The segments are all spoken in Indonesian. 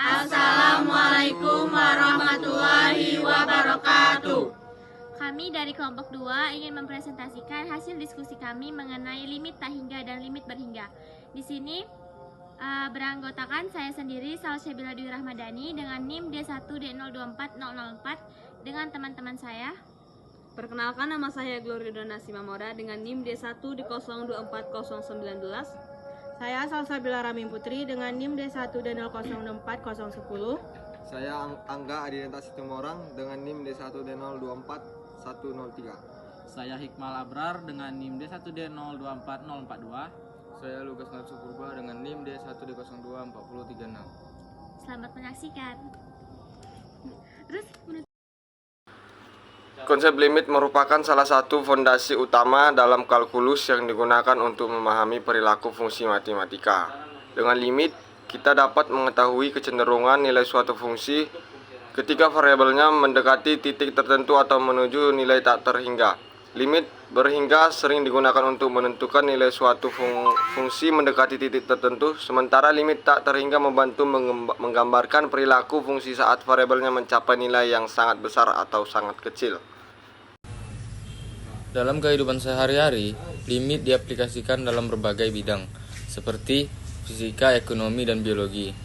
Assalamualaikum warahmatullahi wabarakatuh. Kami dari kelompok 2 ingin mempresentasikan hasil diskusi kami mengenai limit tak hingga dan limit berhingga. Di sini beranggotakan saya sendiri, Salsabila Dwi Rahmadani, dengan NIM D1D024004 dengan teman-teman saya. Perkenalkan, nama saya Gloria Donasi Mamora dengan NIM D1D024019. Saya Salsabila Ramim Putri dengan NIM D1D0040010. Saya Angga Adianta Situmorang dengan NIM D1D024103. Saya Hikmal Abrar dengan NIM D1D024042. Saya Lukas Natsupurba dengan NIM D1D024036. Selamat menyaksikan. Konsep limit merupakan salah satu fondasi utama dalam kalkulus yang digunakan untuk memahami perilaku fungsi matematika. Dengan limit, kita dapat mengetahui kecenderungan nilai suatu fungsi ketika variabelnya mendekati titik tertentu atau menuju nilai tak terhingga. Limit berhingga sering digunakan untuk menentukan nilai suatu fungsi mendekati titik tertentu, sementara limit tak terhingga membantu menggambarkan perilaku fungsi saat variabelnya mencapai nilai yang sangat besar atau sangat kecil. Dalam kehidupan sehari-hari, limit diaplikasikan dalam berbagai bidang, seperti fisika, ekonomi, dan biologi.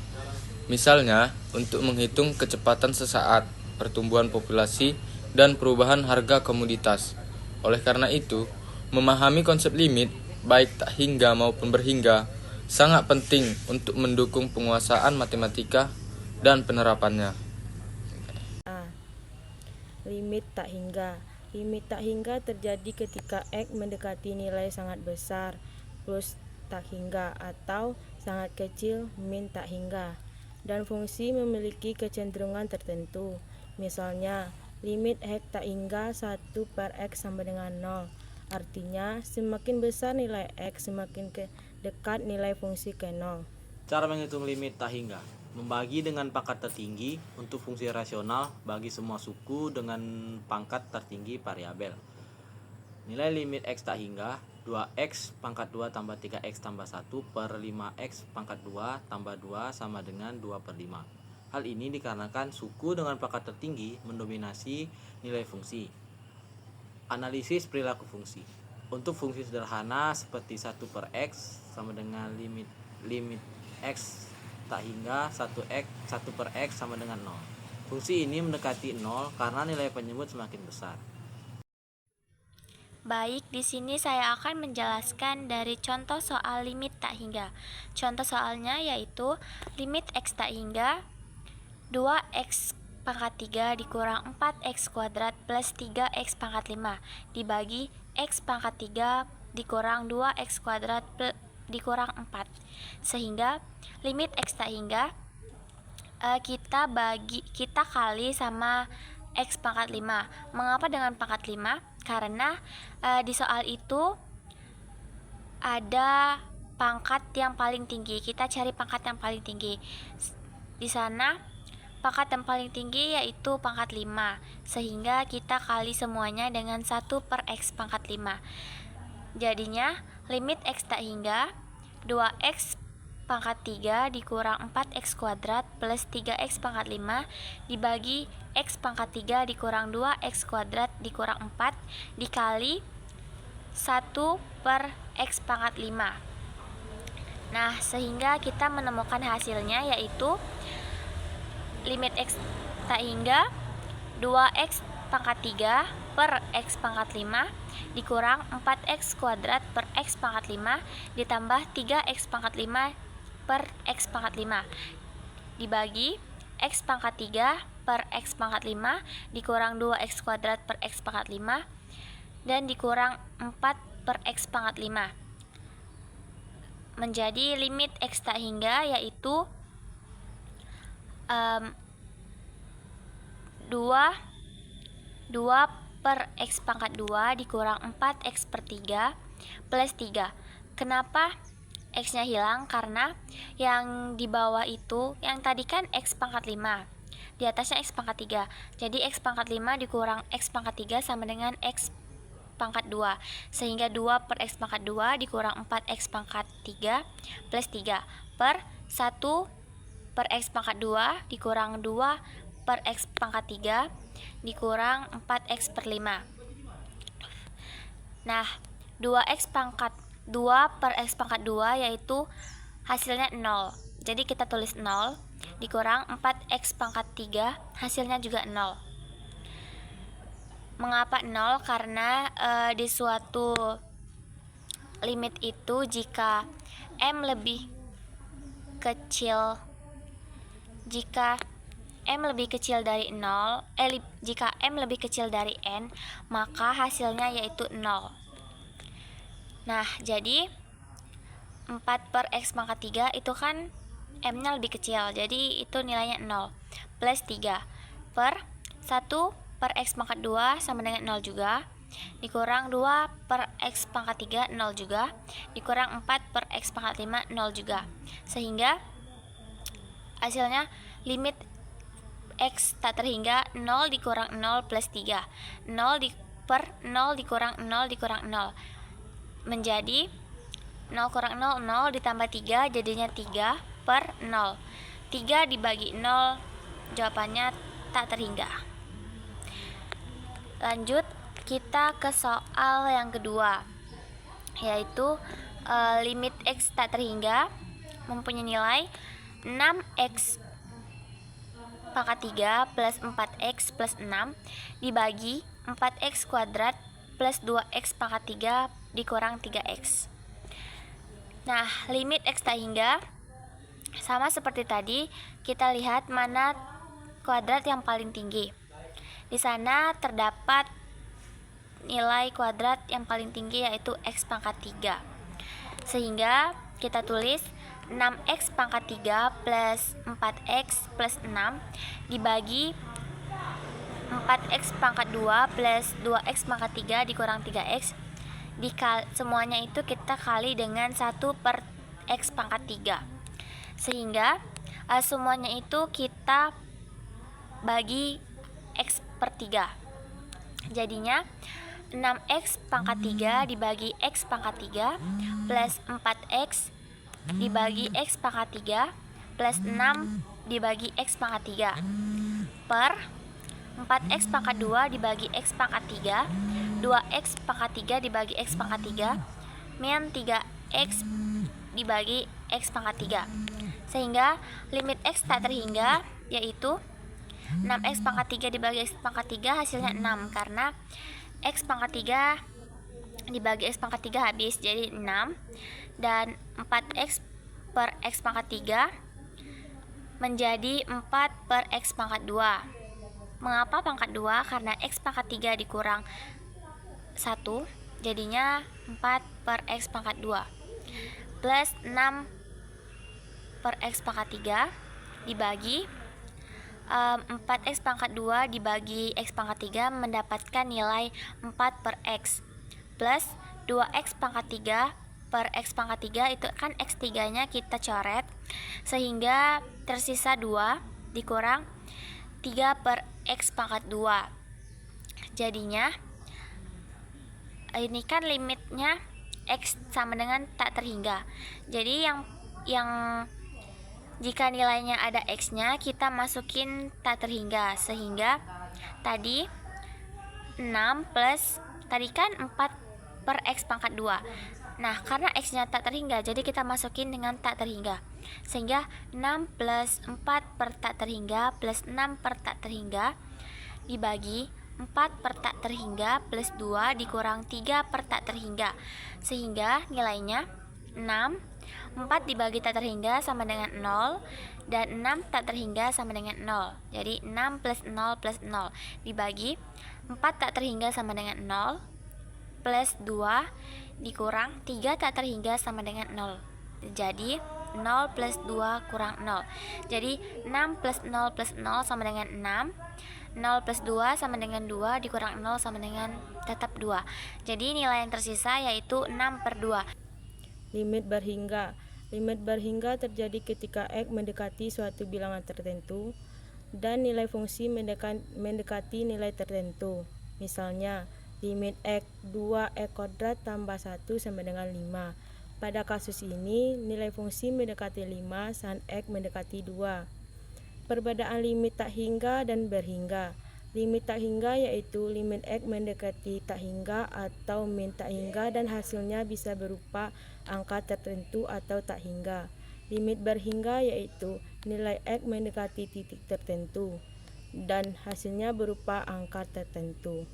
Misalnya, untuk menghitung kecepatan sesaat, pertumbuhan populasi, dan perubahan harga komoditas. Oleh karena itu, memahami konsep limit, baik tak hingga maupun berhingga, sangat penting untuk mendukung penguasaan matematika dan penerapannya. Limit tak hingga. Limit tak hingga terjadi ketika X mendekati nilai sangat besar plus tak hingga atau sangat kecil min tak hingga, dan fungsi memiliki kecenderungan tertentu. Misalnya, limit X tak hingga 1/X sama dengan 0. Artinya, semakin besar nilai X, semakin dekat nilai fungsi ke 0. Cara menghitung limit tak hingga: membagi dengan pangkat tertinggi untuk fungsi rasional bagi semua suku dengan pangkat tertinggi variabel. Nilai limit X tak hingga 2X pangkat 2 tambah 3X tambah 1 per 5X pangkat 2 tambah 2 sama dengan 2/5. Hal ini dikarenakan suku dengan pangkat tertinggi mendominasi nilai fungsi. Analisis perilaku fungsi. Untuk fungsi sederhana seperti 1/X sama dengan limit X tak hingga 1/X sama dengan 0. Fungsi ini mendekati 0 karena nilai penyebut semakin besar. Baik, di sini saya akan menjelaskan dari contoh soal limit tak hingga. Contoh soalnya yaitu limit X tak hingga 2X pangkat 3 dikurang 4X kuadrat plus 3X pangkat 5 dibagi X pangkat 3 dikurang 2X kuadrat dikurang 4. Sehingga limit X tak hingga kita kali sama X pangkat 5. Mengapa dengan pangkat 5? Karena di soal itu ada pangkat yang paling tinggi. Kita cari pangkat yang paling tinggi. Di sana pangkat yang paling tinggi yaitu pangkat 5. Sehingga kita kali semuanya dengan 1/X pangkat 5. Jadinya limit X tak hingga 2X pangkat 3 dikurang 4X kuadrat plus 3X pangkat 5 dibagi X pangkat 3 dikurang 2X kuadrat dikurang 4 dikali 1/X pangkat 5. Nah, sehingga kita menemukan hasilnya yaitu limit X tak hingga 2X pangkat 3 per X pangkat 5 dikurang 4X kuadrat per X pangkat 5 ditambah 3X pangkat 5 per X pangkat 5 dibagi X pangkat 3 per X pangkat 5 dikurang 2X kuadrat per X pangkat 5 dan dikurang 4 per X pangkat 5 menjadi limit X tak hingga yaitu 2 per X pangkat 2 dikurang 4X per 3 plus 3. Kenapa X-nya hilang? Karena yang di bawah itu, yang tadi kan X pangkat 5, di atasnya X pangkat 3. Jadi X pangkat 5 dikurang X pangkat 3 sama dengan X pangkat 2. Sehingga 2 per X pangkat 2 dikurang 4X pangkat 3 plus 3 per 1 per X pangkat 2 dikurang 2 per X pangkat 3 dikurang 4X per 5. Nah, 2X pangkat 2 per X pangkat 2 yaitu hasilnya 0. Jadi kita tulis 0 dikurang 4X pangkat 3 hasilnya juga 0. Mengapa 0? Karena di suatu limit itu jika M lebih kecil dari 0, jika M lebih kecil dari N, maka hasilnya yaitu 0. Nah, jadi 4 per X pangkat 3 itu kan M-nya lebih kecil, jadi itu nilainya 0. Plus 3 per 1 per X pangkat 2 sama dengan 0 juga, dikurang 2 per X pangkat 3, 0 juga, dikurang 4 per X pangkat 5, 0 juga. Sehingga hasilnya limit X tak terhingga 0 dikurang 0 plus 3, 0 per 0 dikurang 0 dikurang 0, menjadi 0 kurang 0, 0 ditambah 3 jadinya 3 per 0. 3 dibagi 0, jawabannya tak terhingga. Lanjut kita ke soal yang kedua, yaitu limit X tak terhingga mempunyai nilai 6X pangkat 3 plus 4X plus 6 dibagi 4X kuadrat plus 2X pangkat 3 dikurang 3X. Nah, limit X tak hingga sama seperti tadi, kita lihat mana kuadrat yang paling tinggi. Di sana terdapat nilai kuadrat yang paling tinggi yaitu X pangkat 3. Sehingga kita tulis 6X pangkat 3 plus 4X plus 6 dibagi 4X pangkat 2 plus 2X pangkat 3 dikurang 3X. Semuanya itu kita kali dengan 1 per X pangkat 3. Sehingga semuanya itu kita bagi X per 3. Jadinya 6X pangkat 3 dibagi X pangkat 3 plus 4X dibagi X pangkat 3 plus 6 dibagi X pangkat 3 per 4X pangkat 2 dibagi X pangkat 3, 2X pangkat 3 dibagi X pangkat 3 min 3X dibagi X pangkat 3. Sehingga limit X tak terhingga yaitu 6X pangkat 3 dibagi X pangkat 3 hasilnya 6, karena X pangkat 3 dibagi X pangkat 3 habis, jadi 6. Dan 4X per X pangkat 3 menjadi 4 per X pangkat 2. Mengapa pangkat 2? Karena X pangkat 3 dikurang 1, jadinya 4 per X pangkat 2 plus 6 per X pangkat 3 dibagi 4X pangkat 2 dibagi X pangkat 3 mendapatkan nilai 4 per X plus 2X pangkat 3 per X pangkat 3, itu kan X 3 nya kita coret, sehingga tersisa 2 dikurang 3 per X pangkat 2. Jadinya ini kan limitnya X sama dengan tak terhingga. Jadi yang jika nilainya ada X nya kita masukin tak terhingga, sehingga tadi 6 plus tadi kan 4 per X pangkat 2. Nah, karena X nya tak terhingga, jadi kita masukin dengan tak terhingga, sehingga 6 plus 4 per tak terhingga plus 6 per tak terhingga dibagi 4 per tak terhingga plus 2 dikurang 3 per tak terhingga, sehingga nilainya 6. 4 dibagi tak terhingga sama dengan 0, dan 6 tak terhingga sama dengan 0. Jadi 6 plus 0 plus 0 dibagi 4 tak terhingga sama dengan 0 plus 2 dikurang 3 tak terhingga sama dengan 0. Jadi 0 plus 2 kurang 0. Jadi 6 plus 0 plus 0 sama dengan 6. 0 plus 2 sama dengan 2 dikurang 0 sama dengan tetap 2. Jadi nilai yang tersisa yaitu 6 per 2. Limit berhingga. Limit berhingga terjadi ketika X mendekati suatu bilangan tertentu dan nilai fungsi mendekati nilai tertentu. Misalnya, limit X 2X kuadrat tambah 1 sama dengan 5. Pada kasus ini, nilai fungsi mendekati 5 saat X mendekati 2. Perbedaan limit tak hingga dan berhingga. Limit tak hingga yaitu limit X mendekati tak hingga atau min tak hingga dan hasilnya bisa berupa angka tertentu atau tak hingga. Limit berhingga yaitu nilai X mendekati titik tertentu dan hasilnya berupa angka tertentu.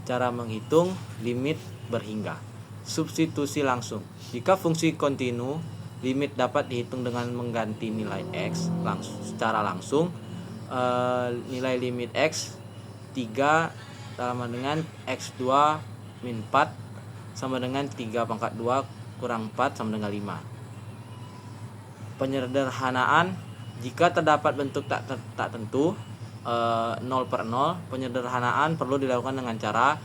Cara menghitung limit berhingga. Substitusi langsung. Jika fungsi kontinu, limit dapat dihitung dengan mengganti nilai X secara langsung. Nilai limit X 3 sama dengan X2 min 4 sama dengan 3 pangkat 2 kurang 4 sama dengan 5. Penyederhanaan. Jika terdapat bentuk tak tentu 0 per 0, penyederhanaan perlu dilakukan dengan cara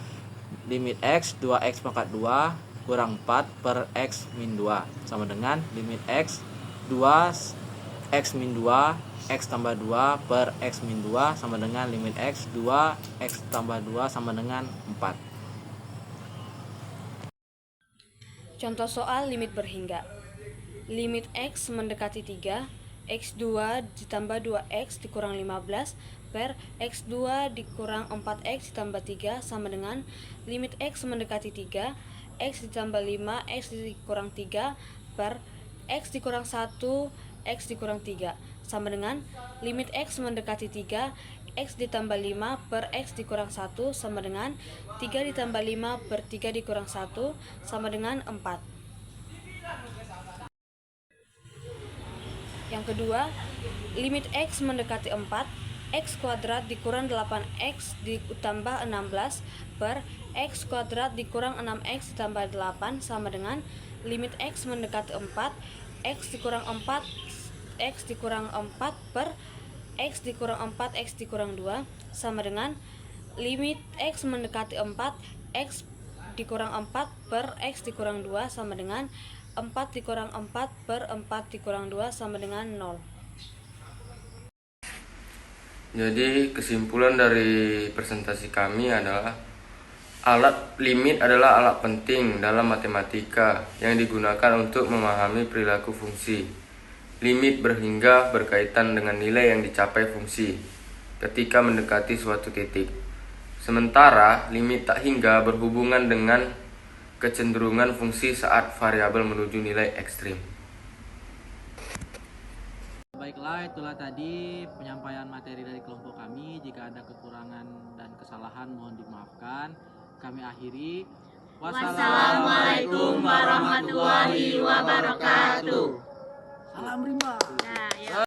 limit X 2X pangkat 2 kurang 4 per X min 2 sama dengan limit X 2 X min 2 X tambah 2 per X min 2 sama dengan limit X 2 X tambah 2 sama dengan 4. Contoh soal limit berhingga. Limit X mendekati 3, X2 ditambah 2X dikurang 15 per X2 dikurang 4X ditambah 3 sama dengan limit X mendekati 3, X ditambah 5, X dikurang 3 per X dikurang 1, X dikurang 3 sama dengan limit X mendekati 3, X ditambah 5 per X dikurang 1 sama dengan 3 ditambah 5 per 3 dikurang 1 sama dengan 4. Yang kedua, limit X mendekati 4, X kuadrat dikurang 8X ditambah 16 per X kuadrat dikurang 6X ditambah 8 sama dengan limit X mendekati 4, X dikurang 4, X dikurang 4 per X dikurang 4, X dikurang 2 sama dengan limit X mendekati 4, X dikurang 4 per X dikurang 2 sama dengan 4 dikurang 4 per 4 dikurang 2 sama dengan 0. Jadi kesimpulan dari presentasi kami adalah alat limit adalah alat penting dalam matematika yang digunakan untuk memahami perilaku fungsi. Limit berhingga berkaitan dengan nilai yang dicapai fungsi ketika mendekati suatu titik. Sementara limit tak hingga berhubungan dengan kecenderungan fungsi saat variabel menuju nilai ekstrim. Baiklah, itulah tadi penyampaian materi dari kelompok kami. Jika ada kekurangan dan kesalahan mohon dimaafkan. Kami akhiri. Wassalamualaikum warahmatullahi wabarakatuh. Salam rimba.